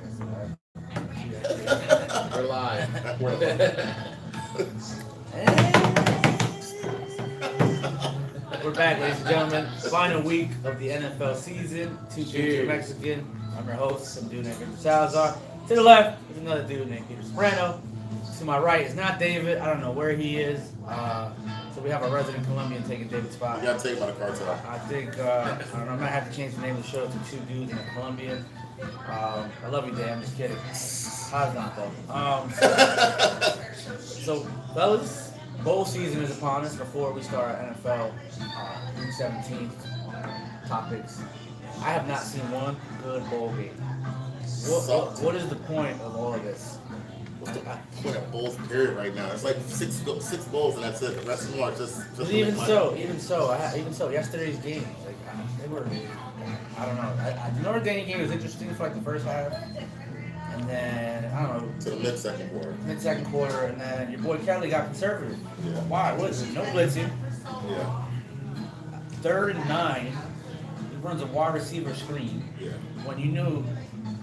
We're live. We're back, ladies and gentlemen. Final week of the NFL season. Two Mexican. I'm your host, some dude named Peter Salazar. To the left is another dude named Peter Soprano. To my right is not David. I don't know where he is. So we have a resident Colombian taking David's spot. You got taken by the cartel. I think, I don't know, I might have to change the name of the show to Two Dudes and a Colombian. I love you, Dave. I'm just kidding. How's not, though? So, fellas, bowl season is upon us before we start our NFL Week 17 topics. I have not seen one good bowl game. What is the point of all of this? What's the point of bowls period right now? It's like six bowls and that's it. The rest of them are just even so, yesterday's game, like they were, I don't know. The Notre Dame game was interesting for like the first half, and then I don't know to the mid-second quarter. Mid-second quarter, and then your boy Kelly got conservative. Yeah. Why? What is it? No blitzing. Yeah. 3rd and 9. He runs a wide receiver screen. Yeah. When you knew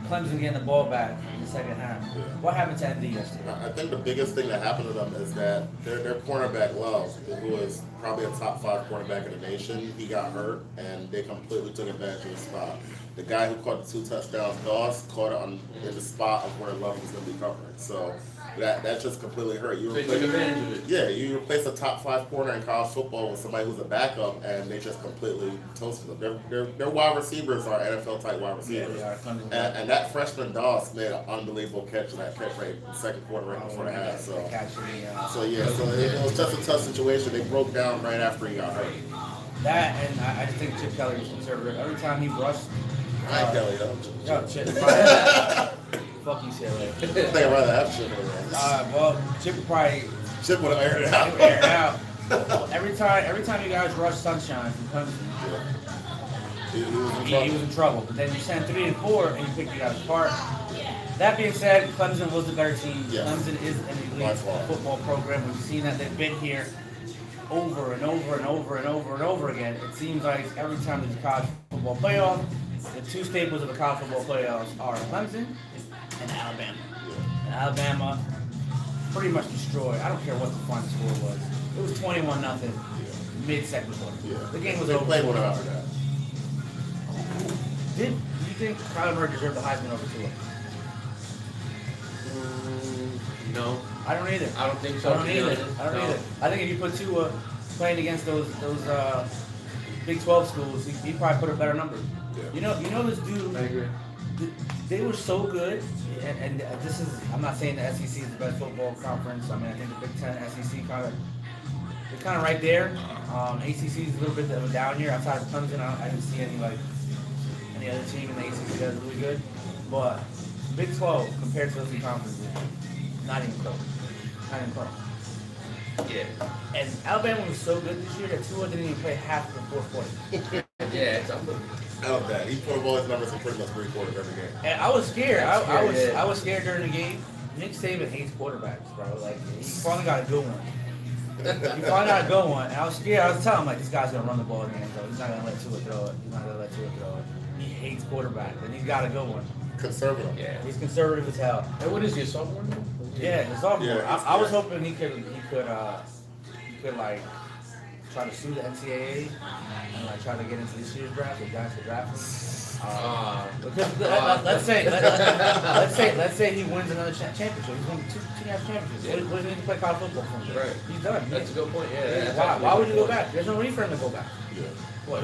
Clemson getting the ball back in the second half. Yeah. What happened to MD yesterday? I think the biggest thing that happened to them is that their cornerback Love, who is probably a top 5 cornerback in the nation, he got hurt and they completely took advantage of the spot. The guy who caught the 2 touchdowns, Doss, caught it in the spot of where Love was going to be covering. So that just completely hurt. So they took advantage of it. Yeah, you replace a top 5 corner in college football with somebody who's a backup, and they just completely toasted them. Their wide receivers are NFL type wide receivers. Yeah, And that freshman Doss made an unbelievable catch in that catch rate in the second quarter right before the half. So it was just a tough situation. They broke down right after he got hurt. That, and I just think Chip Kelly was conservative. Every time he rushed, I ain't Kelly though. yo, Chip, fuck you, Chip. I think I'd rather have Chip over there. Well, Chip would probably Chip would have aired it out. air it out. Every time you guys rush Sunshine from Clemson, he was in trouble. But then you send 3 and 4, and you pick you guys apart. That being said, Clemson was the better team. Yes. Clemson is an elite football program. We've seen that they've been here over and over and over and over and over again. It seems like every time there's a college football playoff, the 2 staples of the college football playoffs are Clemson and Alabama. And Alabama pretty much destroyed. I don't care what the final score was. It was 21-0 mid-second quarter. Yeah. The game was they over. played one after that. Do you think Kyler Murray deserved the Heisman over Tua? No. I don't either. I don't think so. I don't either. I think if you put Tua playing against those Big 12 schools, he probably put a better number. Yeah. You know this dude. I agree. They were so good, and this is. I'm not saying the SEC is the best football conference. I mean, I think the Big 10, SEC they're kind of right there. ACC is a little bit of a down year. Outside of Clemson, I didn't see any other team in the ACC that's really good. But Big 12 compared to those 2 conferences, not even close. Not even close. Yeah. And Alabama was so good this year that Tua didn't even play half of the fourth quarter. Yeah, it's unbelievable. I love that. He put all his numbers in pretty much 3 quarters every game. And I was scared. I Yeah. was scared during the game. Nick Saban hates quarterbacks, bro. Like he finally got a good one. He finally got a good one. And I was scared. I was telling him like this guy's gonna run the ball again, bro. He's not gonna let Tua throw it. He hates quarterbacks, and he's got a good one. Conservative. Yeah. He's conservative as hell. And what is he, a sophomore now? Yeah, the sophomore. Yeah, I was hoping he could like try to sue the NCAA and like try to get into this year's draft. The Giants could draft him. Because let's say he wins another championship. He's won two national championships. Yeah. What does he need to play college football for? Right. He's done. That's a good point. Yeah. Why would you go back? There's no need for him to go back. Yeah. What?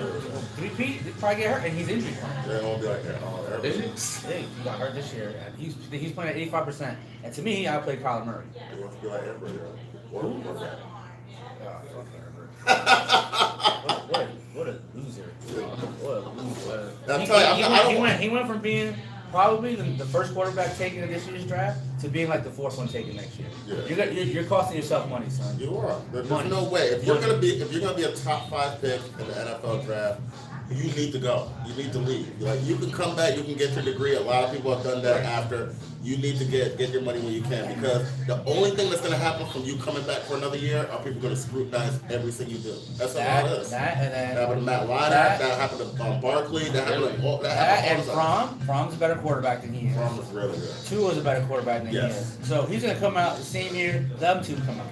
3P? He'd probably get hurt, and he's injury prone. They won't be like that. Oh, Is everybody. Yeah, he got hurt this year. And he's playing at 85%. And to me, I play Kyler Murray. They want to be like everybody. What that? What a loser. What a loser. I'm telling you, He went from being probably the first quarterback taken in this year's draft to being like the 4th one taken next year. Yeah. You're costing yourself money, son. You are. There's Money. no way. If you're gonna be a top 5 pick in the NFL draft, you need to go. You need to leave. Like you can come back, you can get your degree. A lot of people have done that after. You need to get your money when you can because the only thing that's going to happen from you coming back for another year are people going to scrutinize everything you do. That's all it is. That happened to Matt Leinart. That happened to Barkley. That happened to and From's a better quarterback than he is. Fromm was really good. Tua's a better quarterback than he is. So he's going to come out the same year them two come out.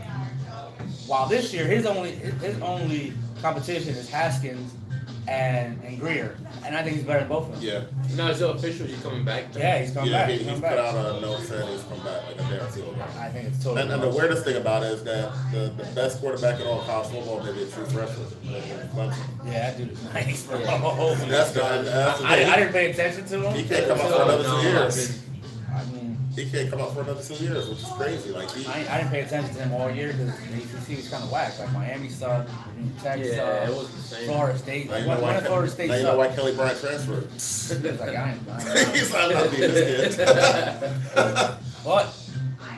While this year his only competition is Haskins and Greer, and I think he's better than both of them. Yeah. Now is it official? He's coming back? Yeah, he's coming back. He's put out a note saying he's coming back like a day or two ago. I think it's totally. And the weirdest thing about it is that the best quarterback in all college football may be a true freshman. Yeah, that dude is nice. Bro. That's the I didn't pay attention to him. He can't come out for another 2 years. I mean, He can't come out for another 2 years, which is crazy. Like I didn't pay attention to him all year because the ACC was kind of whack. Like Miami sucked, Tech it sucked, was the same. Florida State. Now you When know Florida State now you know sucked. why Kelly Bryant transferred. Like, I He's not about to be this kid. But,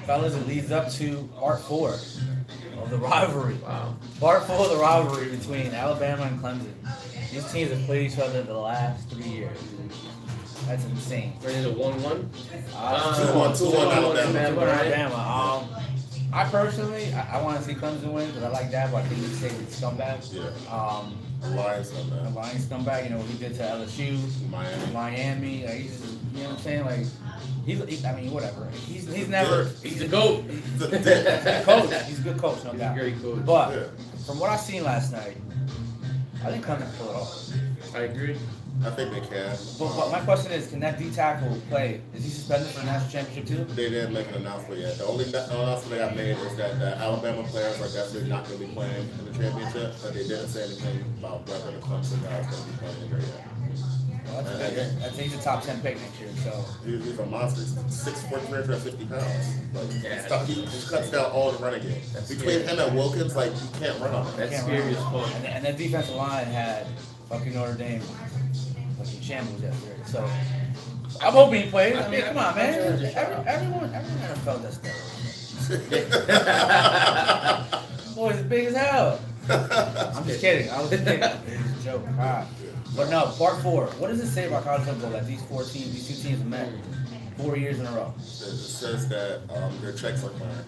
fellas, it leads up to part 4 of the rivalry. Wow. Part 4 of the rivalry between Alabama and Clemson. These teams have played each other the last 3 years. That's insane. Is it 1-1? 2-1 Alabama. Alabama. I personally, I want to see Clemson win because I like that, but I think he's safe with scumbag. Yeah. Alliance on that. Alliance scumbag, you know what he did to LSU, Miami. Like, he's just, you know what I'm saying? Like, I mean, whatever. He's never. He's the GOAT. He's a coach. He's a good coach, no He's doubt. a great coach. But from what I seen last night, I think Clemson pull it off. I agree. I think they can. But my question is, can that D tackle play? Is he suspended for the national championship too? They didn't make an announcement yet. The only announcement they got made is that the Alabama players are definitely not going to be playing in the championship, but they didn't say anything about whether the Clemson guys going to be playing there yet. Well, that's he's a top 10 pick next year, so. He's a monster. 6'4", 350 pounds. Like, Yeah. he cuts down all the running game. Between him and Wilkins, like, you can't run on him. That's scary as fuck. And that defensive line had fucking Notre Dame fucking shambles yesterday. So I'm hoping he plays. I mean, come on, man. Everyone felt that stuff. Boy, it's big as hell. I'm just kidding. I was just kidding. It's a joke. But no, part 4. What does it say about college football that these two teams have met 4 years in a row? It says that their checks are clearing.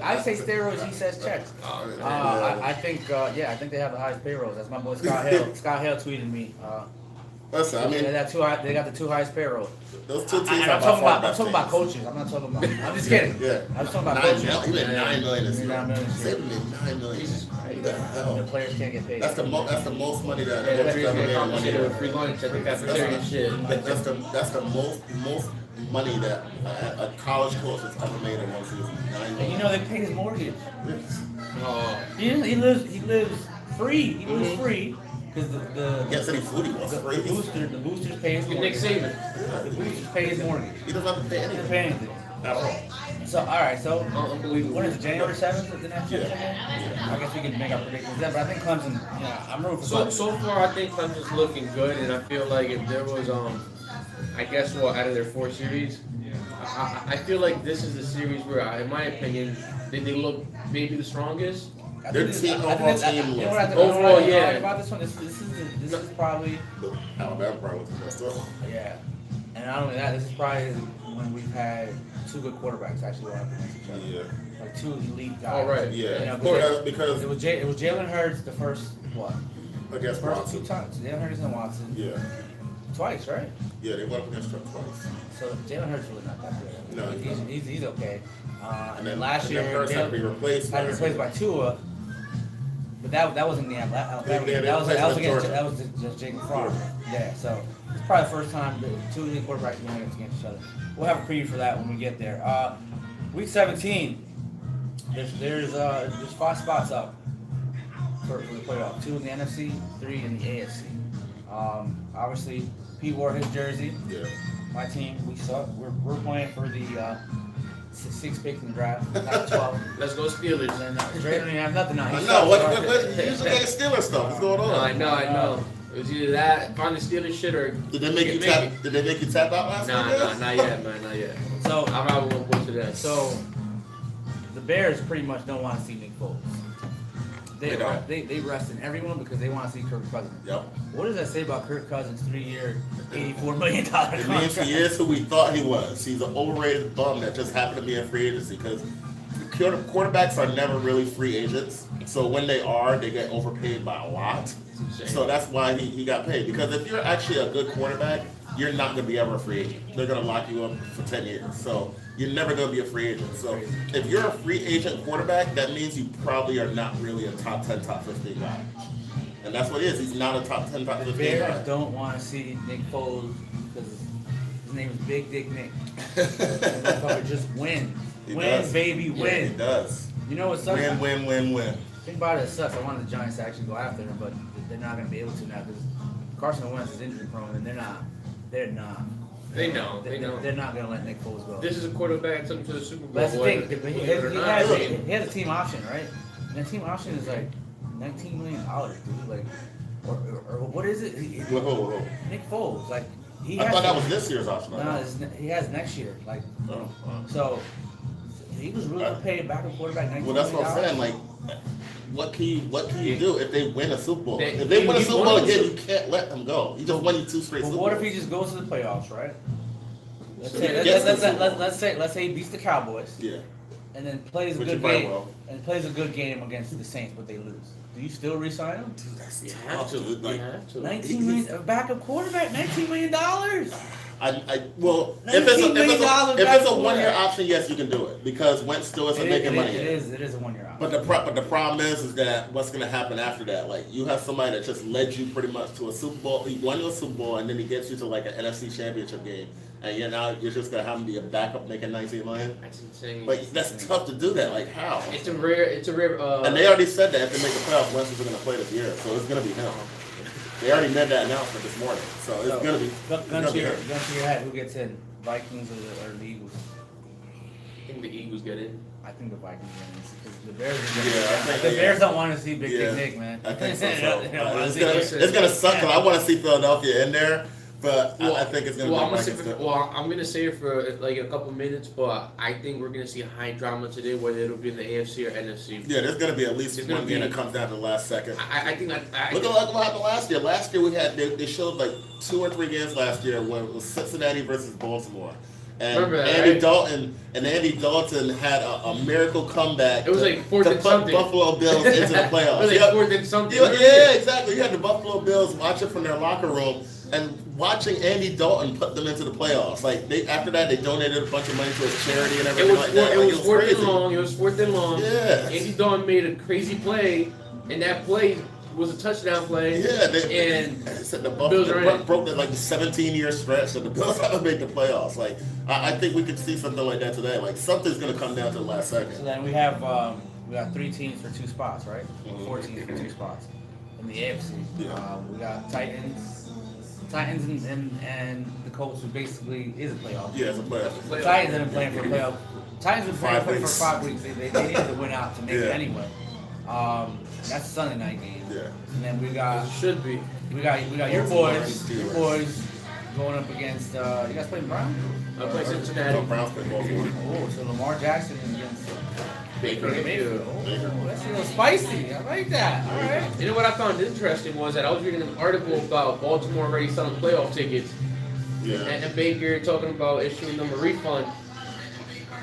I say steroids, he says checks. I think they have the highest payrolls. That's my boy Scott Hale. Scott Hale tweeted me. Listen, I mean, they got the 2 highest payrolls. those 2 teams I'm talking about coaches. I'm not talking about. I'm just kidding. Yeah. I'm just talking about coaches. He made $9 million this year. $9 million this year. They made $9 million. What the hell? The players can't get paid. That's the most money that Yeah, coaches ever made in 1 compensated year. with free lunch at the cafeteria and shit. That's the most money that a college coach has ever made in one season. $9 And million. you know they paid his mortgage. Oh. He lives free. He lives free because the He can't say food. He wants free. the boosters pay his Nick mortgage. Saban. The boosters pay his mortgage. He doesn't have to pay He doesn't anything pay anything. at all. So, all right, so Unbelievable. what is it, January 7th is the next championship? I guess we can make our predictions then, but I think Clemson, I'm rooting for Clemson. So far, I think Clemson's looking good, and I feel like if there was, I guess, out of their 4 series, I feel like this is the series where, in my opinion, they look maybe the strongest. Their team overall team You know what I think Overall, yeah. about this one? This is probably, Alabama probably was the best though. yeah. And not only that, this is probably when we've had 2 good quarterbacks actually going up against each other. Yeah. Like 2 elite guys. Oh, right. Yeah. You know, Of course, because it was Jalen Hurts the first, against First 2 Watson. times. Jalen Hurts and Watson. Yeah. Twice, right? Yeah, they went up against Trump twice. So Jalen Hurts was not that good. No, he's okay. And then And last year, Hurts had to be replaced. had to be replaced by Tua. But that wasn't the Alabama game. That was just Jacob Fromm. Yeah, so it's probably the first time that 2 elite quarterbacks going against each other. We'll have a preview for that when we get there. Week 17, there's 5 spots up for the playoff. 2 in the NFC, 3 in the AFC. Obviously, Pete wore his jersey. Yeah. My team, we suck. We're playing for the 6 picks in the draft, not 12. Let's go Steelers. And then Dre don't even have nothing on. I know. What you usually get Steelers stuff. What's going on? I know. It was either that, find the Steelers shit, or Did they make you tap? Did they make you tap out last Nah, week? not yet, man, not yet. So I probably won't go to that. So the Bears pretty much don't want to see Nick Foles. They don't. They resting everyone because they want to see Kirk Cousins. Yep. What does that say about Kirk Cousins' 3-year, $84 million contract? It means he is who we thought he was. He's an overrated bum that just happened to be in free agency because quarterbacks are never really free agents. So when they are, they get overpaid by a lot. So that's why he got paid. Because if you're actually a good quarterback, you're not going to be ever a free agent. They're going to lock you up for 10 years. So you're never going to be a free agent. So if you're a free agent quarterback, that means you probably are not really a top 10, top 15 guy. And that's what it is. He's not a top 10, top 15 guy. Bears don't want to see Nick Foles because his name is Big Dick Nick. Just win. He win, does. baby, win. Yeah, he does. You know what sucks? Win. Think about it, it sucks. I wanted the Giants to actually go after him, but they're not going to be able to now because Carson Wentz is injury prone, and they're not. They know. They're not going to let Nick Foles go. This is a quarterback that took him to the Super Bowl. That's the thing. He has a team option, right? And the team option is like $19 million, dude. Like, or what is it? Whoa. Nick Foles, like he. I thought that was this year's option. No, he has next year. Like, so he was really paid back a quarterback $19 million. Well, that's what I'm saying. Like, what can you do if they win a Super Bowl? If they they win a Super Bowl again, you can't let them go. He just won you 2 straight Super Bowls. But what if he just goes to the playoffs, right? Let's say he beats the Cowboys. Yeah. And then plays a good game. And plays a good game against the Saints, but they lose. Do you still re-sign him? Dude, that's You tough, have to. dude. Like, You have to. 19 million, a backup quarterback, $19 million. Well, if it's a 1-year option, yes, you can do it because Wentz still isn't making money. It is a 1-year option. But the problem is that what's going to happen after that? Like, you have somebody that just led you pretty much to a Super Bowl. He won you a Super Bowl, and then he gets you to like an NFC Championship game, and you're just going to have him be a backup making $19 million. That's insane. Like, that's tough to do that. Like, how? It's a rare. And they already said that if they make the playoffs, Wentz is going to play this year, so it's going to be him. They already made that announcement this morning, so it's going to be. Gun to your head, who gets in? Vikings or the Eagles? I think the Eagles get in. I think the Vikings get in because the Bears. The Bears don't want to see Big Dick Nick, man. I think so. It's gonna suck because I want to see Philadelphia in there. But I think it's going to be I'm going to say it for like a couple minutes, but I think we're going to see high drama today, whether it'll be in the AFC or NFC. Yeah, there's going to be at least one game that comes down to the last second. I think look at what happened last year. Last year they showed like 2 or 3 games last year when it was Cincinnati versus Baltimore. And Andy Dalton had a miracle comeback. It was like 4th and something. Buffalo Bills into the playoffs. It was like 4th and something. Yeah, exactly. You had the Buffalo Bills watching from their locker room and watching Andy Dalton put them into the playoffs. Like after that, they donated a bunch of money to a charity and everything like that. It was 4th and long. Yeah. Andy Dalton made a crazy play, and that play was a touchdown play. Yeah, and the Bills broke that like the 17-year stretch, so the Bills haven't made the playoffs. Like I think we could see something like that today. Like something's gonna come down to the last second. So then we got 3 teams for 2 spots, right? 4 teams for 2 spots in the AFC. Yeah. We got Titans and the Colts, who basically is a playoff. Yeah, it's a playoff. The Titans have been playing for a playoff. Titans have been playing for 5 weeks. They needed to win out to make it anyway. That's a Sunday night game. Yeah. And then we got We got your boys going up against. You guys playing Brown? I play Cincinnati. Browns play Baltimore. Oh, so Lamar Jackson against Baker. Oh, that's a little spicy. I like that. All right. You know what I found interesting was that I was reading an article about Baltimore already selling playoff tickets. Yeah. And Baker talking about issuing them a refund.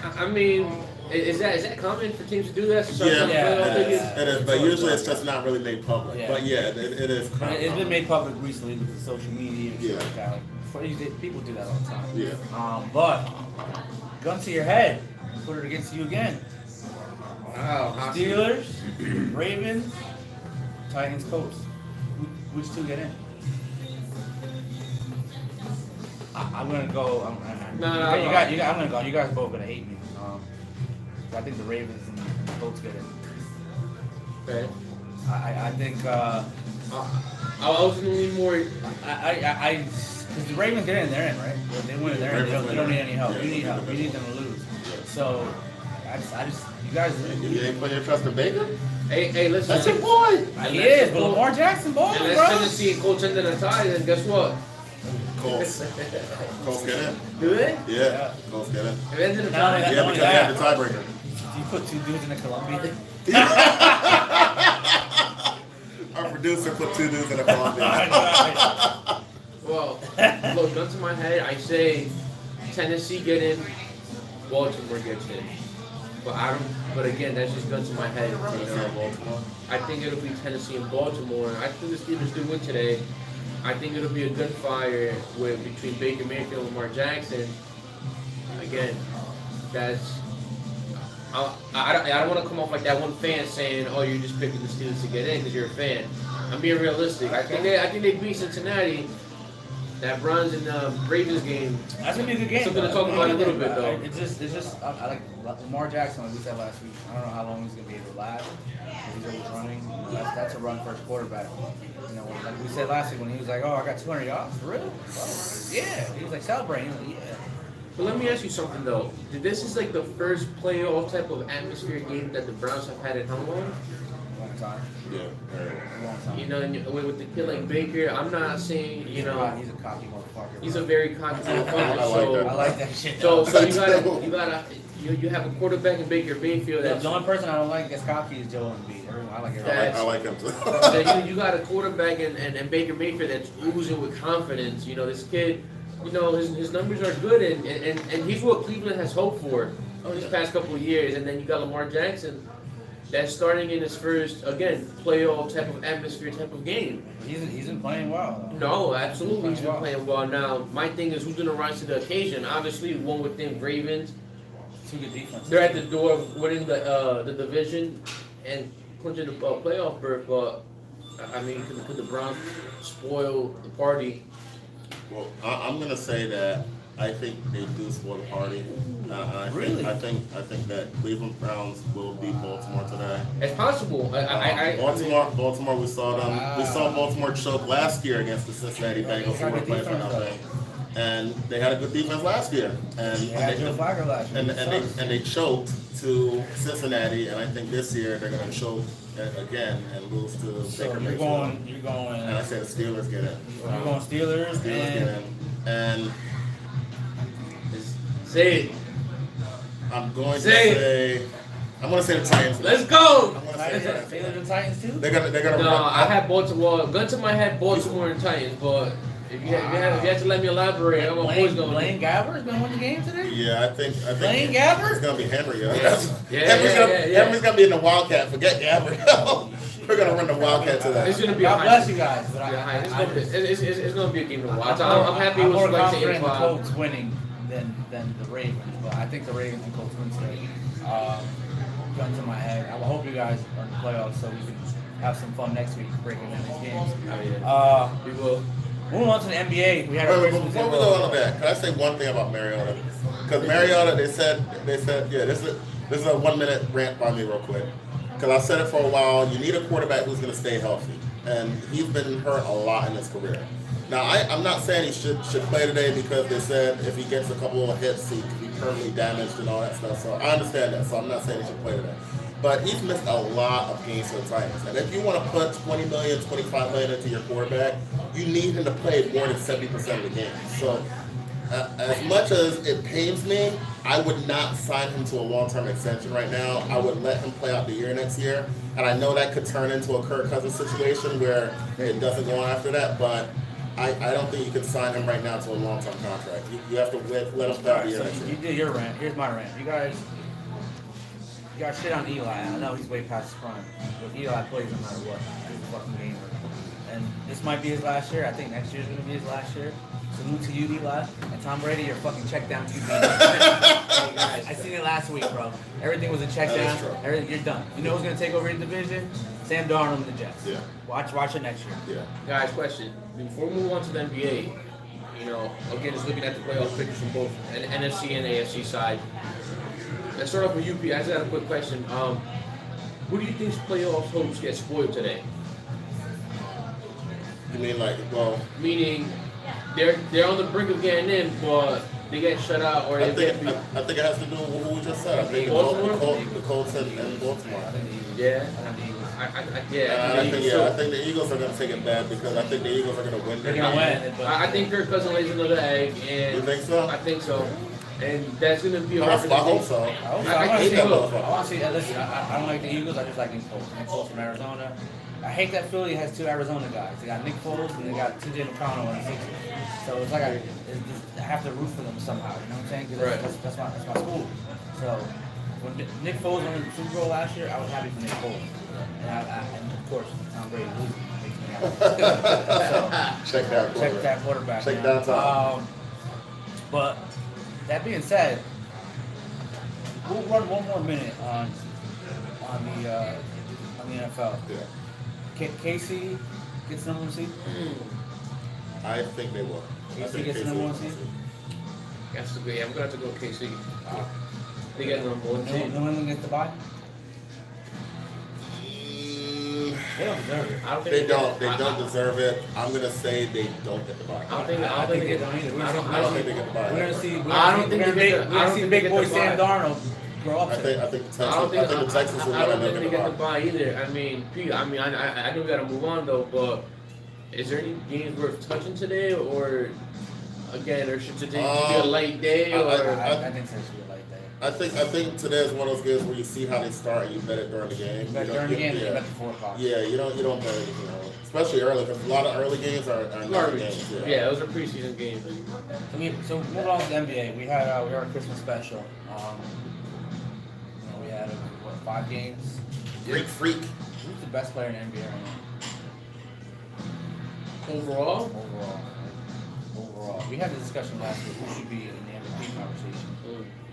I mean, is that common for teams to do that? It is. But usually it's just not really made public. Yeah. But yeah, it is. It's been made public recently with social media and shit like that. Like, people do that all the time. Yeah. But gun to your head, put it against you again. Wow. Steelers, Ravens, Titans, Colts. Which 2 get in? I'm gonna go. I'm gonna go. You guys both gonna hate me. I think the Ravens and the Colts get in. Okay. I think. I was gonna lean more. Because the Ravens get in, they're in, right? They win, they're in. They don't need any help. You need help. You need them to lose. So, you guys. You ain't putting your trust in Baker? Hey, listen. That's your boy. He is, but Lamar Jackson balling, bro. Unless Tennessee and Colts ended a tie, then guess what? Colts get in. Do they? Yeah. Colts get in. If it ended a tie, Yeah, because they had the tiebreaker. You put 2 dudes in a Colombian. producer put 2 dudes in a Colombian. Well, look, gun to my head, I say Tennessee get in, Baltimore gets in. But I don't. But again, that's just gun to my head. I think it'll be Tennessee and Baltimore. I think the Steelers do win today. I think it'll be a gunfire between Baker Mayfield and Lamar Jackson. Again, that's. I don't want to come off like that one fan saying, "Oh, you're just picking the Steelers to get in because you're a fan." I'm being realistic. I think they beat Cincinnati. That Browns and Ravens game. That's gonna be a good game. Something to talk about a little bit, though. It's just. I like Lamar Jackson, like we said last week. I don't know how long he's gonna be able to last. He's always running. You know, that's a run first quarterback. You know, like we said last week when he was like, "Oh, I got 200 yards for real." Well, yeah, he was like celebrating. He was like, yeah. But let me ask you something though. This is like the first playoff type of atmosphere game that the Browns have had at home. Long time. Yeah. A long time. You know, and with the kid like Baker, I'm not saying He's a cocky motherfucker. he's a very cocky motherfucker. I like that shit. So you have a quarterback in Baker Mayfield. The That's only person I don't like that's cocky is Joe Embiid. I like it. I like him too. so you got a quarterback and Baker Mayfield that's oozing with confidence. You know, this kid, you know, his numbers are good and he's what Cleveland has hoped for these past couple of years. And then you got Lamar Jackson that's starting in his first, again, playoff type of atmosphere type of game. He's been playing well. No, absolutely he's been playing well. Now, my thing is who's going to rise to the occasion? Obviously, one would think Ravens. Two good defenses. They're at the door of winning the division and clinching the playoff berth, but I mean, could the Browns spoil the party? Well, I'm gonna say that I think they do spoil the party. Really? I think that Cleveland Browns will beat Baltimore today. It's possible. Baltimore. We saw them. Wow. We saw Baltimore choke last year against the Cincinnati Bengals, who were playing for nothing. And they had a good defense last year, and they choked to Cincinnati, and I think this year they're going to choke again and lose to Baker Mayfield. You're going. And I say the Steelers get in. You're going Steelers. Steelers get in, and say it. I'm going to Say say. I'm going to say the Titans. Let's go. Steelers and Titans too. They're gonna. No, I had Baltimore. Gun to my head, Baltimore and Titans, but. If you had to let me elaborate, I'm always going. Blaine Gabber's gonna win the game today. Yeah, I think. Blaine Gabbert? It's gonna be Henry. Henry's gonna be in the Wildcat. Forget Gabbert. We're gonna run the Wildcat today. It's gonna be. God bless you guys, but it's gonna be a game to watch. I'm happy it was more like confident in the 8-5. Colts winning than the Ravens, but I think the Ravens and Colts win today. Gun to my head. I hope you guys are in the playoffs so we can have some fun next week breaking down these games. We will. Moving on to the NBA, we had Before we go on to that, can I say one thing about Mariota? Because Mariota, they said, yeah, this is a 1 minute rant by me real quick. Because I said it for a while, you need a quarterback who's going to stay healthy. And he's been hurt a lot in his career. Now, I'm not saying he should play today because they said if he gets a couple of hits, he could be permanently damaged and all that stuff. So I understand that. So I'm not saying he should play today. But he's missed a lot of games for the Titans. And if you want to put $20 million, $25 million into your quarterback, you need him to play more than 70% of the game. So as much as it pains me, I would not sign him to a long-term extension right now. I would let him play out the year next year. And I know that could turn into a Kirk Cousins situation where it doesn't go on after that. But I don't think you can sign him right now to a long-term contract. You have to let him play out the year next year. You did your rant. Here's my rant. You guys shit on Eli. I know he's way past his prime. But Eli plays no matter what. He's a fucking gamer. And this might be his last year. I think next year's going to be his last year. Salute to you, Eli. And Tom Brady, you're fucking check down QB. Hey guys, I seen it last week, bro. Everything was a check down. Everything, you're done. You know who's going to take over your division? Sam Darnold and the Jets. Yeah. Watch it next year. Yeah. Guys, question. Before we move on to the NBA, you know, again, just looking at the playoff pictures from both the NFC and AFC side. Let's start off with UP. I just got a quick question. Who do you think's playoff hopes get spoiled today? You mean like, well... Meaning, they're on the brink of getting in, but they get shut out or I they think get it has to do with what we just said. I think Baltimore? the Colts and Baltimore. Yeah. I think the Eagles are going to take it bad because I think the Eagles are going to win. They're going to win. I think Kirk Cousins lays another egg. And you think so? I think so. And that's going to be a I hope so. I hate that motherfucker. I want to see that. Listen, I don't like the Eagles. I just like these Colts. I'm Colts from Arizona. I hate that Philly has two Arizona guys. They got Nick Foles and they got TJ McConnell on the Sixers. So it's like I have to root for them somehow. You know what I'm saying? Because that's my school. So when Nick Foles won the Super Bowl last year, I was happy for Nick Foles. And of course, Tom Brady losing makes me happy. So Check that quarterback. Check that Tom. But that being said, we'll run one more minute on the NFL. Yeah. KC gets number one seed. I think they will. KC gets number one seed. Has to be. I'm gonna have to go KC. They get number one seed. New England gets the bye. They don't deserve it. I don't think They don't deserve it. I'm gonna say they don't get the bye. I don't think they don't either. I don't think they get the bye. We're gonna see. I don't think they get the big boy bye. Sam Darnold grow up. I think the Texans will I don't think they get the bye either. I mean, Pete, I know we gotta move on though, but is there any games worth touching today, or again, or should today be a light day? Or I think today should be a light day. I think today is one of those games where you see how they start and you bet it during the game. During the game, you bet the 4 o'clock. Yeah, you don't bet it, especially early, because a lot of early games are garbage. games. Yeah, those are preseason games. So moving on to the NBA, we had our Christmas special. We had 5 games. Freak. Who's the best player in the NBA right now? Overall, we had the discussion last week. Who should be in the MVP conversation?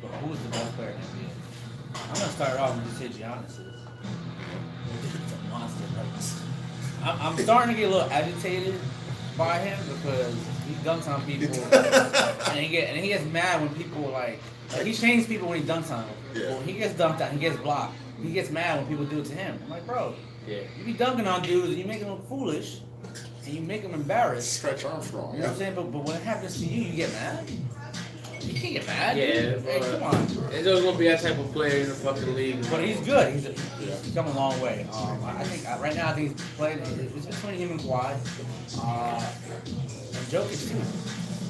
But who is the best player in the NBA? I'm gonna start off and just say Giannis is. He's a monster. I'm starting to get a little agitated by him because he dunks on people, and he gets mad when people like he shames people when he dunks on them. Yeah. Well, he gets dunked on, he gets blocked. He gets mad when people do it to him. I'm like, bro, yeah. you be dunking on dudes and you make them look foolish, and you make them embarrassed. Stretch Armstrong. You know what I'm saying? But when it happens to you, you get mad. You can't get mad. Yeah, dude. Hey, come on. There's always gonna be that type of player in the fucking league. But he's good. He's come a long way. I think right now he's playing. It's between him and Kawhi, and Jokic too.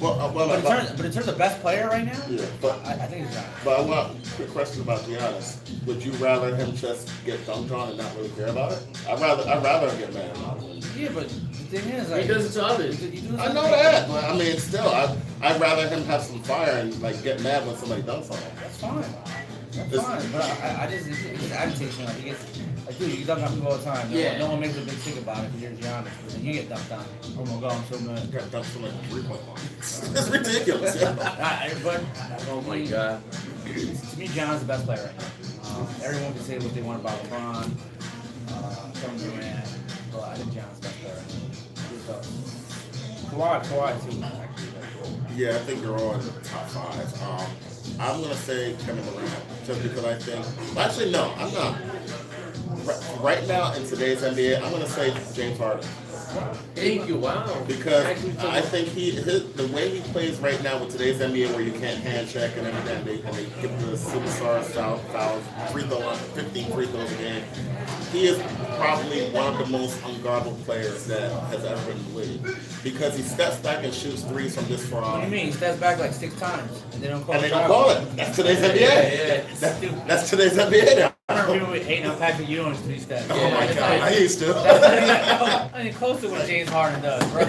But in terms of best player right now, I think it's Giannis. But I want a quick question about Giannis. Would you rather him just get dunked on and not really care about it? I'd rather him get mad about it. Yeah, but the thing is, like, he does it to others. I know that, but I mean, still, I'd rather him have some fire and like get mad when somebody dunks on him. That's fine. That's fine. But I just it's agitation. Like, he gets like, dude, you dunk on people all the time. No one makes a big thing about it because you're Giannis. But then you get dunked on. Oh my god, I'm so mad. Got dunked from like 3-point line. That's ridiculous. But Oh my god. To me, Giannis is the best player right now. Everyone can say what they want about LeBron, Kevin Durant, but I think Giannis is the best player right now. Kawhi too, actually. Yeah, I think they're all in the top 5. I'm gonna say Kevin Durant just because I think. Well, actually, no, I'm not. Right now in today's NBA, I'm gonna say James Harden. Thank you. Wow. Because I think the way he plays right now with today's NBA, where you can't hand check and everything, and they give the superstars fouls, 15 free throws a game. He is probably one of the most unguardable players that has ever been in the league. Because he steps back and shoots threes from this far out. What do you mean? He steps back like 6 times and they don't call it. That's today's NBA. That's today's NBA now. I remember people hating on Patrick Ewing's 3 steps. Oh my god, I used to. I mean, close to what James Harden does, bro.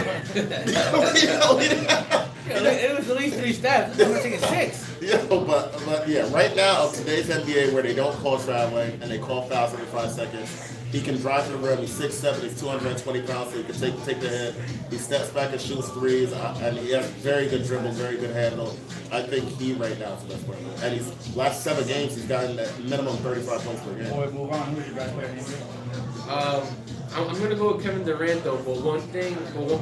It was at least 3 steps. I'm taking 6. Yeah, but yeah, right now of today's NBA, where they don't call traveling and they call fouls every 5 seconds, he can drive to the rim. He's 6'7", he's 220 pounds, so he can take the hit. He steps back and shoots threes, and he has very good dribble, very good handle. I think he right now is the best player. And he's last 7 games, he's gotten at minimum 35 points per game. Boy, move on. Who's your best player in the NBA? I'm gonna go with Kevin Durant though. But one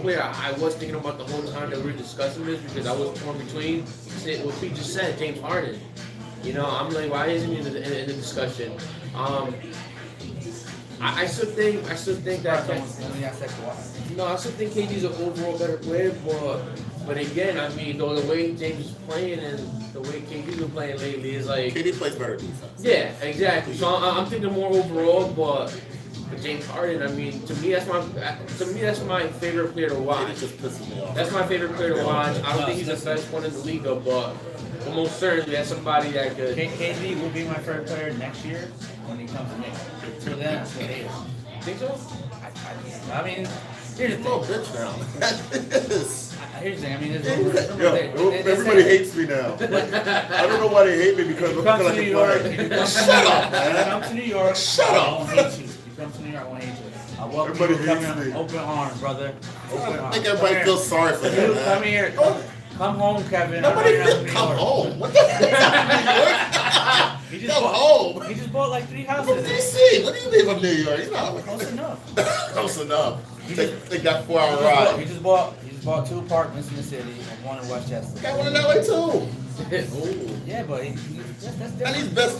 player I was thinking about the whole time that we were discussing this, because I was torn between what Pete just said, James Harden. You know, I'm like, why isn't he in the discussion? I still think that. No, I still think KD's an overall better player, but again, I mean, the way James is playing and the way KD's been playing lately is like. KD plays better defense. Yeah, exactly. So I'm thinking more overall, but James Harden, I mean, to me that's my favorite player to watch. KD just pisses me off. That's my favorite player to watch. I don't think he's the best one in the league though, but most certainly that's somebody that could. KD will be my favorite player next year when he comes to me. Till then, I still hate him. Think so? I I mean, here's the little thing. bitch now. Here's the thing. I mean, Yo, everybody hates me now. I don't know why they hate me because you I come feel to like New a York. Shut up, You man. come to New York. Shut I up. won't hate you. You come to New York, I won't hate you. I welcome Everybody you hates coming me. open arms, brother. Open I arms. think everybody Come feels sorry for here. him, You man. come here. Come home, Kevin. Nobody I'm can come home. What the heck? He Come just bought, home. He just bought like 3 From houses. DC. What do you mean from New York? He's not Close enough. close enough. He Take that 4-hour He ride. just bought 2 apartments in the city and 1 in Westchester. Got one in LA too. Ooh. Yeah, but that's And different. he's best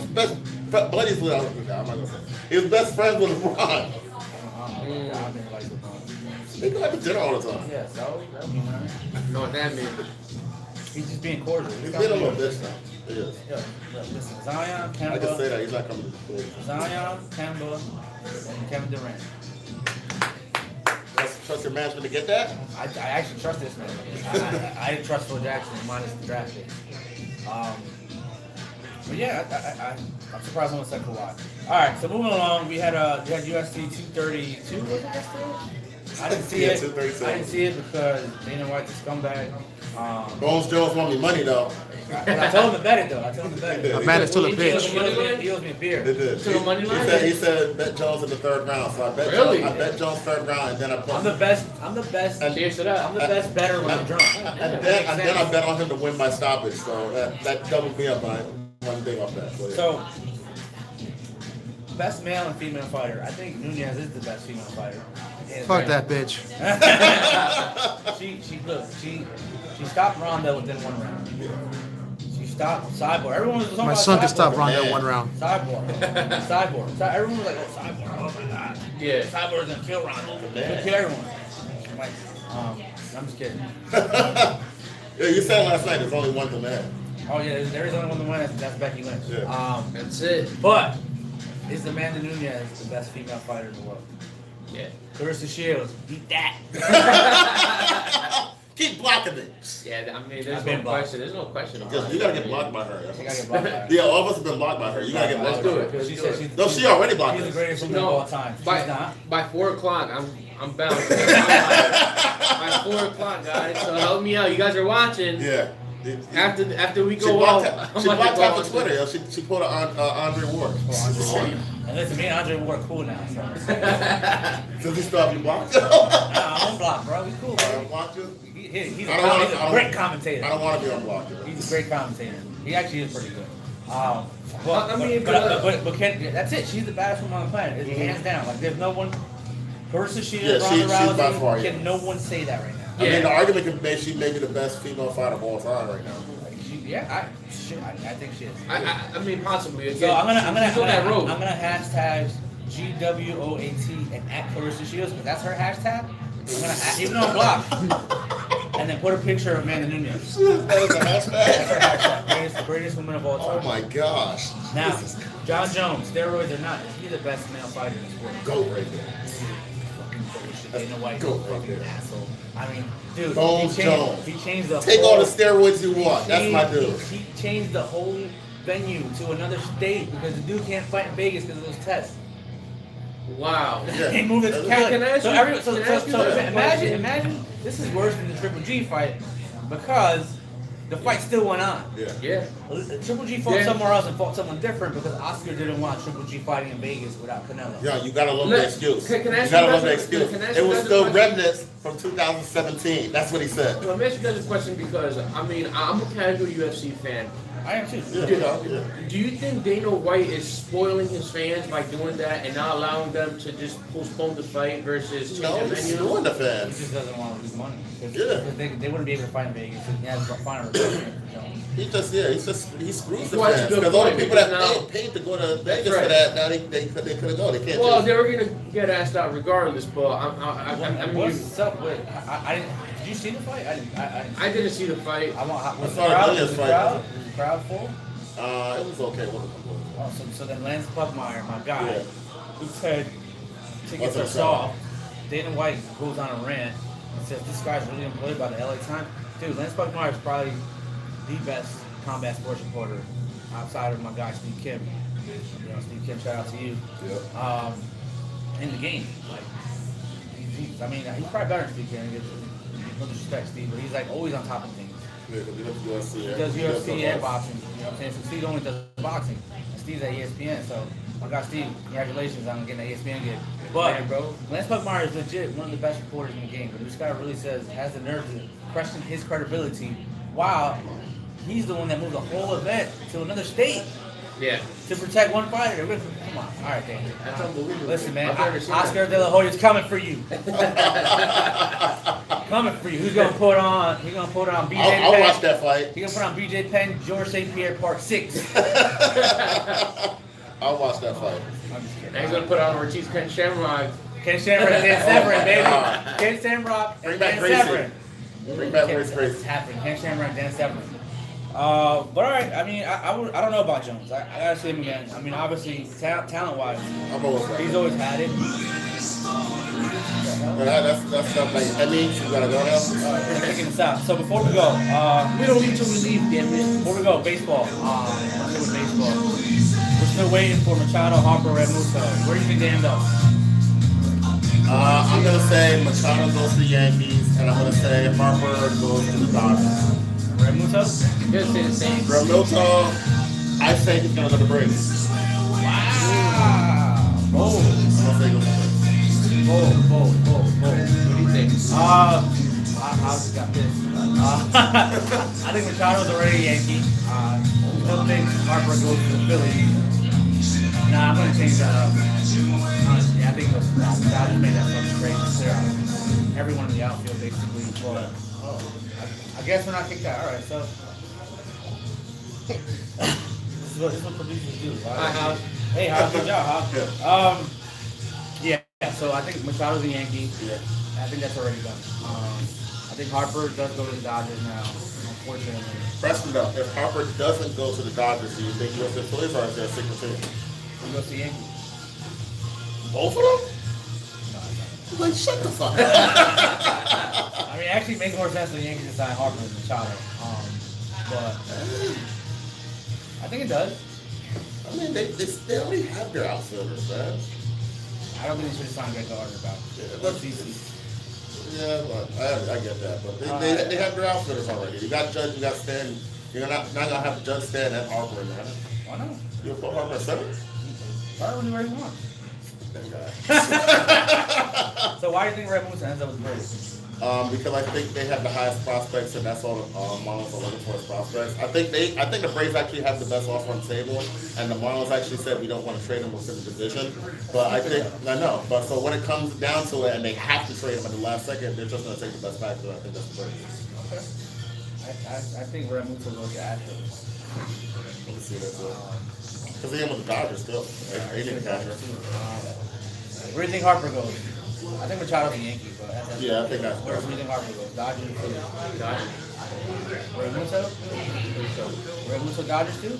buddies with. I'm not gonna say. He was best friends with LeBron. I mean, like LeBron. They go have a dinner all the time. Yeah, so that would be nice. No, that means. He's just being cordial. He's been a little bitch now. He is. Yeah, listen, Zion, I can Kemba, say that he's not coming to the school. Zion, Kemba, and Kevin Durant. Trust your management to get that? I actually trust this man. I didn't trust Phil Jackson minus the draft pick. But yeah, I'm surprised no one said Kawhi. All right, so moving along, we had USC 232. Was it yesterday? I didn't see Yeah, it. 237. I didn't see it because Dana White's a scumbag. Bones Jones want me money though. I told him to bet it though. I told him to bet it. A man is still a He bitch. owes me a beer. They did. Took a money line? He said bet Jones in the 3rd round. So I bet Really? Jones, I bet Jones 3rd round, and then I put. I'm the best. And- Cheers to that. I'm the best bettor when I'm drunk. And then I bet on him to win by stoppage. So that doubled me up by one thing off that. So, yeah. So, best male and female fighter. I think Nunez is the best female fighter. Fuck that bitch. She stopped Ronda within 1 round. She stopped Cyborg. Everyone was talking My about son can Cyborg. stop Ronda Man. 1 round. Cyborg. Everyone was like, oh, Cyborg. Oh my god. Yeah. Cyborg's gonna kill Ronda. He'll kill everyone. I'm like, I'm just kidding. Yeah, you said last night there's only one to man. Oh yeah, there is only one to win. That's Becky Lynch. Yeah. That's it. But is Amanda Nunez the best female fighter in the world? Yeah. Clarissa Shields, beat that. Keep blocking it. Yeah, I mean, I've there's been no blocked. question. There's no question about Because it. you gotta get blocked by her. I think I get blocked by her. Yeah, all of us have been blocked by her. You gotta get Let's blocked do by it. her. She said she's, No, she already blocked she's the us. greatest woman of all time. She's not. By 4 o'clock, I'm bound. By 4 o'clock, guys. So help me out. You guys are watching. Yeah. After we She go blocked, out, she blocked half of Twitter. Yo. She pulled Andre Ward. And listen, me and Andre Ward are cool now. So. Does he still have you blocked? I'm blocked, bro. We cool, I bro. blocked you? He's I don't wanna- a I don't- great commentator. I don't want to be unblocked. You know? He's a great commentator. He actually is pretty good. I mean, but that's it. She's the baddest woman on the planet. It's hands down. Like there's no one. Clarissa Shields, Yeah, Ronda she's by Rousey. far, Can yeah. no one say that right now? I mean, Yeah. the argument can be she may be the best female fighter of all time right now. Like, I think she is. I mean, possibly. Again, So I'm gonna she's on that road. hashtag GWOAT and at Clarissa Shields because that's her hashtag. I'm gonna even though I'm blocked, and then put a picture of Amanda Nunez. That is a That's hashtag. her hashtag. Greatest woman of all time. Oh my gosh. Now, This is John Jones, steroids or not, is he the best male fighter in the sport? GOAT right there. Fucking bullshit. Dana White, Go right fucking there. asshole. I mean, dude, Bones Jones. he changed the Take whole, all the steroids you want. That's my dude. He changed the whole venue to another state because the dude can't fight in Vegas because of those tests. Wow. Yeah. He moved it to Can Cali. I ask So you- every so, can I so, ask you so a question? imagine this is worse than the Triple G fight because the fight still went on. Yeah. Yeah. Triple G fought Yeah. somewhere else and fought someone different because Oscar didn't want Triple G fighting in Vegas without Canelo. Yeah, you gotta love the Let- excuse. can I You ask gotta you love the guys a- excuse. can I ask It you was guys a still question? remnants from 2017. That's what he said. Let me ask you guys a question because I mean I'm a casual UFC fan. I am too. Yeah, yeah. Do you think Dana White is spoiling his fans by doing that and not allowing them to just postpone the fight versus No, change the he's venue? screwing the He fans. just doesn't want to lose money. Yeah. They wouldn't be able to fight in Vegas. He has to find a replacement. He screws the Well, that's a fans. good Because all the point, people that because now- paid to go to Vegas right. for that, now they couldn't go. They can't Well, do they it. were gonna get asked out regardless, but I mean, What's up with? I didn't. Did you see the fight? I didn't. I didn't see the fight. I want. Was the saw the crowd? Nunez Was the fight. crowd? Was the crowd full? It was okay. It wasn't good. Oh, so then Lance Buckmeyer, my guy, Yeah. who said tickets What's are up, soft. Dana White goes on a rant and says this guy's really employed by the LA Times. Dude, Lance Buckmeyer is probably the best combat sports reporter outside of my guy Steve Kim. You know, Steve Kim, shout out to you. Yeah. In the game, like I mean, he's probably better than Steve Cannon. No disrespect, Steve, but he's like always on top of things. Yeah, because he does UFC. He does UFC and boxing. You know what I'm saying? So Steve only does boxing. And Steve's at ESPN. So I got Steve. Congratulations on getting an ESPN gig. But Man, bro. Lance Pugmire is legit one of the best reporters in the game. But this guy really has the nerve to question his credibility while he's the one that moved the whole event to another state Yeah. to protect one fighter. Come on. All right, Dan. That's unbelievable. Listen, man. I've never seen Oscar that. De La Hoya's coming for you. Coming for you. Who's gonna put on? He's gonna put on BJ I'll Penn. watch that fight. He's gonna put on BJ Penn, George St. Pierre, Part 6. I'll watch that fight. I'm just kidding. And he's gonna put on Ortiz Ken Shamrock. Ken Shamrock and Dan Severin, baby. God. Ken Shamrock Bring and back Dan Gracie. Severin. Bring back Ken- Race Gracie. It's happening. Ken Shamrock, Dan Severin. But all right. I mean, I don't know about Jones. I gotta see him again. I mean, obviously, talent-wise, I'm always right. he's always had it. But that's stuff like that means you gotta go now. We're kicking this out. So before we go, We don't need to leave, damn it. before we go, baseball. Let's go with baseball. We're still waiting for Machado, Harper, Red Musso. Where do you think they end up? I'm gonna say Machado goes to the Yankees, and I'm gonna say Harper goes to the Dodgers. Red Musso? He'll say the same. Realmuto, I say he's gonna go to the Braves. Wow. Bold. I'm gonna say he goes to the Braves. Bold. What do you think? I just got this. I think Machado's already a Yankee. Still think Harper goes to the Phillies. Nah, I'm gonna change that up. Honestly, I think the Dodgers made that fucking great clear on everyone in the outfield basically. But I guess we're not kicked out. All right, so this is what producers do. Hi, House. Hey, House, good job, House. Yeah. So I think Machado's a Yankee. Yeah. I think that's already done. I think Harper does go to the Dodgers now, unfortunately. Preston, though, if Harper doesn't go to the Dodgers, do you think he goes to the Phillies or is there a secret team? He goes to the Yankees. Both of them? No, I don't. Like, shut the fuck up. I mean, it actually makes more sense for the Yankees to sign Harper than Machado. But I think it does. I mean, they already have their outfielders, man. I don't think they should have signed Greg Gardner about but- CC. Yeah, but I get that, but they have their outfitters already. You got Judge, you got Stan. You're not gonna have Judge, Stan, and Harper in there. Why not? You'll put Harper at center? Why would anywhere he wants? That guy. So why do you think Red Moose ends up with the Braves? Because I think they have the highest prospects, and that's all the Marlins are looking for is prospects. I think the Braves actually have the best offer on the table, and the Marlins actually said we don't want to trade them within the division. But I know. But so when it comes down to it, and they have to trade them at the last second, they're just going to take the best factor. I think that's the Braves. Okay. I think Red Moose will go to Astros. Let me see that too. Because they in with the Dodgers still. They need a catcher. Where do you think Harper goes? I think Machado's a Yankee, but Yeah, I think that's where do you think Harper goes? Dodgers, Phillies. Dodgers. Red Musso? Red Musso Dodgers too?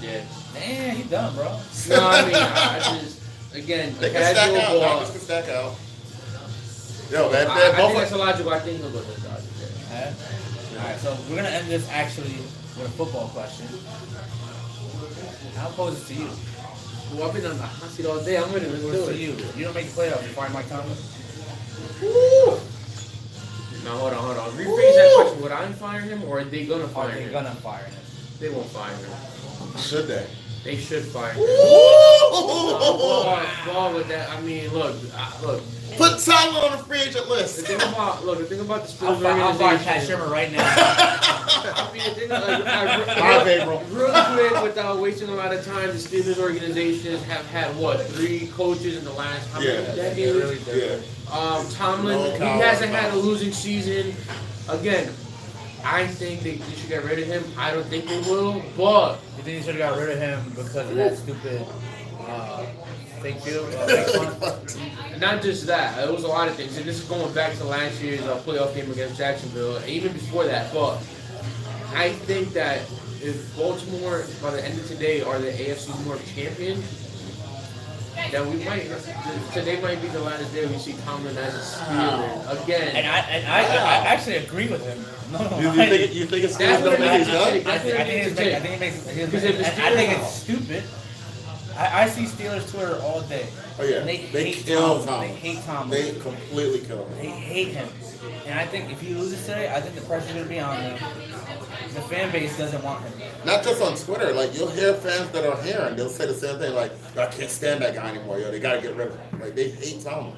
Yeah. Man, you dumb, bro. No, I mean, I just, again, They can stack casual out. ball. Dodgers can stack out. Yo, man, I they're think that's both. illogical. I think he'll go to the Dodgers. Yeah. Alright, so we're gonna end this actually with a football question. How pose it to you? Well, I've been on the hot seat all day. I'm ready to What's do to it. you? You don't make the playoffs, you fire Mike Tomlin? Now, hold on. Rephrase that question. Would I fire him, or are they gonna Are fire they him? gonna fire him? They won't fire him. Should they? They should fire him. Ball with that. I mean, look. Put Tyler on the free agent The list. thing about the Steelers I'll fire Pat organization. Shurmur right now. I mean, the thing, Five April. real quick, without wasting a lot of time, the Steelers organization have had what 3 coaches in the last how many decades? Yeah. Tomlin, No, he Tomlin, hasn't had a Tomlin. losing season. Again, I think they should get rid of him. I don't think they will, but You think you should have got rid of him because of that stupid fake field? Fake punt? not just that. It was a lot of things, and this is going back to last year's playoff game against Jacksonville, and even before that. But I think that if Baltimore, by the end of today, are the AFC North champion, then we might. Today might be the last day we see Tomlin as a Steeler again. And I actually agree with him. No, You think it's That's Steelers what don't it think makes he's done? it. I think it makes Because if the I think Steelers- it's stupid. I see Steelers Twitter all day. Oh yeah, And they hate kill Tomlin. They hate Tomlin. They completely kill They him. hate him. And I think if he loses today, I think the pressure's going to be on him. The fan base doesn't want him. Not just on Twitter, like you'll hear fans that are here and they'll say the same thing, like, I can't stand that guy anymore, yo. They gotta get rid of him. Like they hate Tomlin.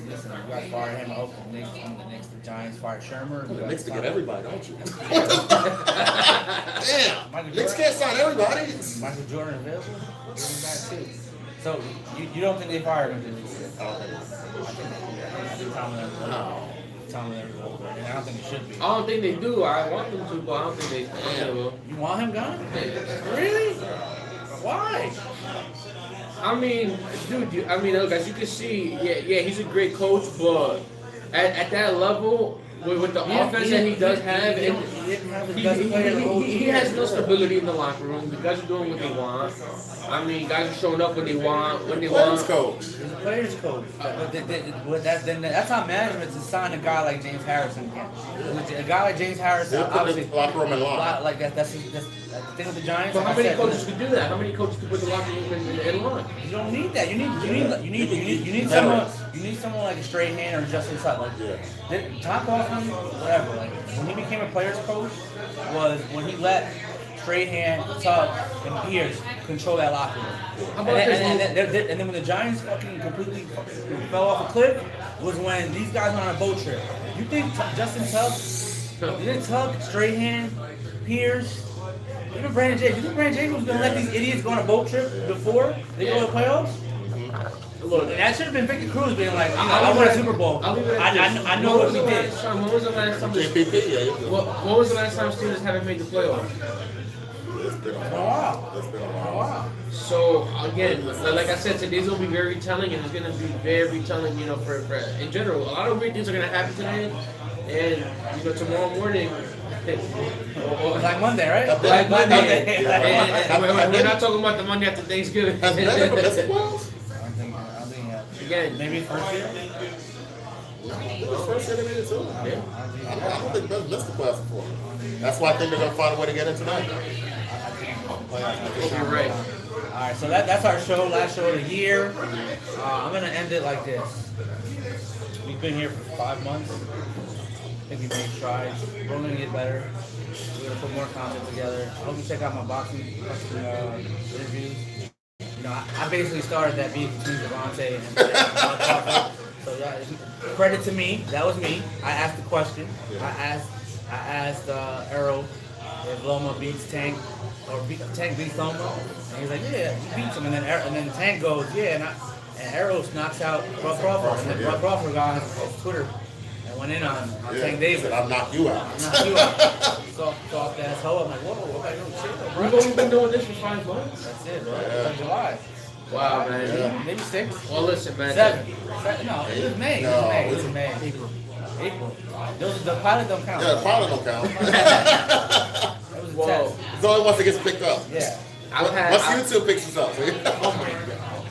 Listen, you guys fired him. I hope the Knicks, the Giants fired Shermer. The Knicks to get everybody, don't you? Damn, Michael Knicks Jordan. can't sign everybody. Michael Jordan available? Bring him back too. So you don't think they fired him this year? I don't think so. I think Tomlin. Tomlin, and I don't think it should be. I don't think they do. I want them to, but I don't think they will. You want him gone? Really? Why? I mean, dude. Look, as you can see, yeah, he's a great coach, but at that level, with the offense that he does have, he didn't have his best player the whole he year. has no stability in the locker room. The guys are doing what they want. I mean, guys are showing up when they want. Players coach. He's a players coach. But that's not management to sign a guy like James Harrison again. A guy like James Harrison, They'll put obviously, the locker room in line. like that's the thing with the Giants. But how like I many said, coaches could do that? How many coaches could put the locker room in line? You don't need that. You need someone like a straight hand or Justin Sutton. Like, top off him, whatever. Like when he became a players coach was when he let straight hand, Tug, and Pierce control that locker room. And then when the Giants fucking completely fell off a cliff was when these guys went on a boat trip. You think Justin Tug, straight hand, Pierce, even Brandon Jacobs? You think Brandon Jacobs was gonna let these idiots go on a boat trip before they go to the playoffs? Look, and that should have been Victor Cruz being like, I won a Super Bowl. I know what he did. When was the last time? JPP, yeah. What was the last time Steelers haven't made the playoffs? It's been a while. It's been a while. Wow. So again, like I said, today's gonna be very telling, and it's gonna be very telling, for in general. A lot of great things are gonna happen today, and tomorrow morning. It's like Monday, right? Like Monday. Yeah. We're not talking about the Monday after Thanksgiving. Has Ben ever missed the playoffs? I don't think Again, maybe first year. I think it's first year they made it too. I don't think Ben's missed the playoffs before. That's why I think they're gonna find a way to get in tonight. you're right. All right, so that's our show, last show of the year. I'm gonna end it like this. We've been here for 5 months. I think we've made strides. We're only gonna get better. We're gonna put more content together. I hope you check out my boxing interviews. I basically started that beef between Devontae and so yeah, credit to me. That was me. I asked the question. I asked Arrow if Loma beats Tank or Tank beats Loma, and he's like, yeah, he beats him. And then Tank goes, yeah, and Arrow knocks out Bud Crawford. And then Bud Crawford got on his Twitter and went in on Tank Davis. Said, I'll knock you out. Knock you out. Soft asshole. I'm like, whoa, okay, no shit, bro. We've only been doing this for 5 months. That's it, bro. It's July. Wow, man. Yeah. Maybe 6. Well, listen, man. 7. No, it was May. No, It was May. April. The pilot don't count. Yeah, the pilot don't count. It was a Whoa. test. It's only once it gets picked up. Yeah. Once YouTube picks us up.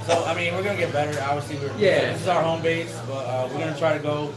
So, I mean, we're going to get better. Obviously, this is our home base, but we're going to try to go.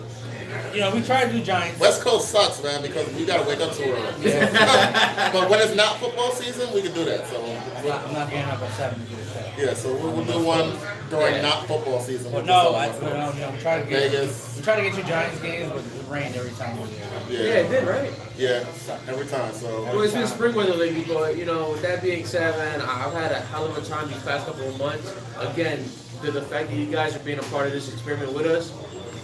We try to do Giants. West Coast sucks, man, because we gotta wake up too early. Yeah. But when it's not football season, we can do that. So I'm not getting up at 7 to do the show. yeah, so we'll do one during not football season. But We'll no, do we try to get Vegas. We try to get you Giants games, but it rained every time we do. Yeah, it did, right? Yeah, every time. So Well, it's been spring weather lately, but with that being said, man, I've had a hell of a time these past couple of months. Again, the fact that you guys are being a part of this experiment with us.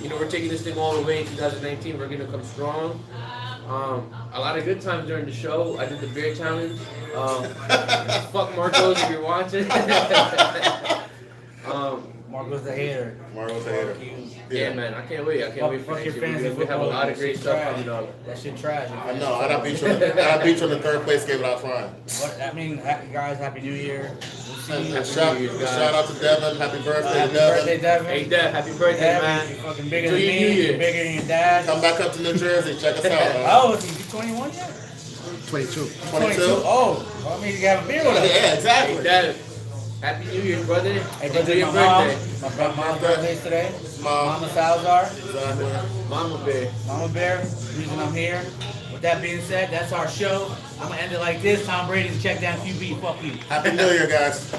We're taking this thing all the way in 2019. We're going to come strong. A lot of good times during the show. I did the beer challenge. Fuck Marcos if you're watching. Marco's the hater. Mario's a hater. Yeah, man, I can't wait. I can't wait for Fuck next your year. fantasy We have a lot of great stuff coming up. That shit trash. I know. I beat you in the third place game without trying. Guys, Happy New Year. We'll see you. And shout out to Devin. Happy birthday, Happy Devin. birthday, Devin. Hey, Dev, happy birthday, Devin, man. you're fucking bigger Enjoy than your New me. Year. You're bigger than your dad. Come back up to New Jersey. Check us out, man. Oh, is he 21 yet? 22. 22. Oh, well, I mean, you can have a beer with us. Yeah, Hey, exactly. Dev, happy New Year, brother. Hey, Enjoy birthday, your my mom. birthday. My mom's birthday today. Mom. Mama Salazar. Exactly. Mama Bear. Mama Bear, the reason I'm here. With that being said, that's our show. I'm going to end it like this. Tom Brady's check down QB. Fuck you. Happy New Year, guys.